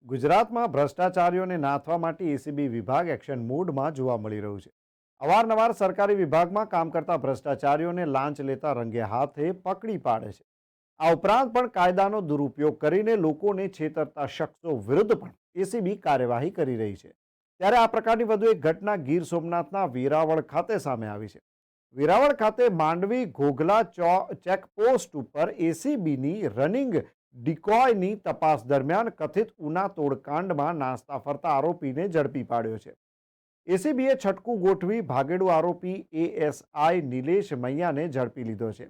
ગુજરાતમાં ભ્રષ્ટાચારીઓને નાથવા માટે એસીબી વિભાગ એક્શન મોડમાં જોવા મળી રહ્યું છે. અવારનવાર સરકારી વિભાગમાં કામ કરતા ભ્રષ્ટાચારીઓને લાંચ લેતા રંગે હાથે પકડી પાડે છે. આ ઉપરાંત પણ કાયદાનો દુરુપયોગ કરીને લોકોને છેતરતા શખ્સો વિરુદ્ધ પણ એસીબી કાર્યવાહી કરી રહી છે. ત્યારે આ પ્રકારની વધુ એક ઘટના ગીર સોમનાથના વેરાવળ ખાતે સામે આવી છે. વેરાવળ ખાતે માંડવી ઘોઘલા ચેકપોસ્ટ ઉપર એસીબીની રનિંગ ડિકોયની તપાસ દરમિયાન કથિત ઉના તોડકાંડમાં નાસ્તા ફરતા આરોપીને ઝડપી પાડ્યો છે. એસીબીએ છટકું ગોઠવી ભાગેડુ આરોપી એએસઆઈ નિલેશ મૈયાને ઝડપી લીધો છે.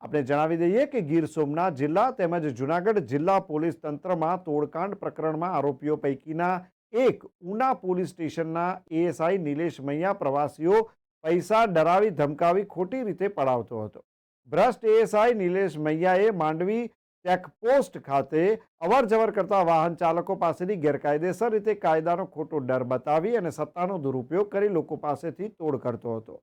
આપણે જણાવી દઈએ કે ગીર સોમનાથ જિલ્લા તેમજ જૂનાગઢ જિલ્લા પોલીસ તંત્રમાં તોડકાંડ પ્રકરણમાં આરોપીઓ પૈકીના એક ઉના પોલીસ સ્ટેશનના એએસઆઈ નિલેશ મૈયા પ્રવાસીઓ પૈસા ડરાવી ધમકાવી ખોટી રીતે પડાવતો હતો. ભ્રષ્ટ એએસઆઈ નિલેશ મૈયાએ માંડવી ચેકપોસ્ટ ખાતે અવરજવર કરતા વાહન ચાલકો પાસેથી ગેરકાયદેસર રીતે કાયદાનો ખોટો ડર બતાવી અને સત્તાનો દુરુપયોગ કરી લોકો પાસેથી તોડ કરતો હતો.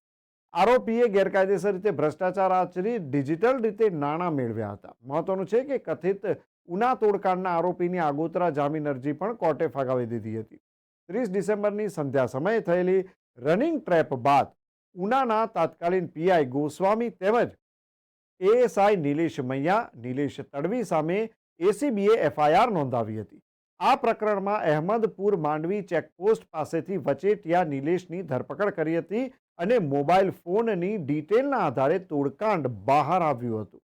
આરોપીએ ગેરકાયદેસર રીતે ભ્રષ્ટાચાર આચરી ડિજિટલ રીતે નાણાં મેળવ્યા હતા. મહત્વનું છે કે કથિત ઉના તોડકાંડના આરોપીની આગોતરા જામીન અરજી પણ કોર્ટે ફગાવી દીધી હતી. 30 ડિસેમ્બરની સંધ્યા સમયે થયેલી રનિંગ ટ્રેપ બાદ ઉનાના તાત્કાલિન પીઆઈ ગોસ્વામી તેમજ એએસઆઈ નિલેશ મૈયા નિલેશ તડવી સામે એસીબીએ એફઆઈઆર નોંધાવી હતી. આ પ્રકરણમાં અહેમદપુર માંડવી ચેકપોસ્ટ પાસેથી વચેટિયા નિલેશની ધરપકડ કરી હતી અને મોબાઈલ ફોનની ડિટેલના આધારે તોડકાંડ બહાર આવ્યું હતું.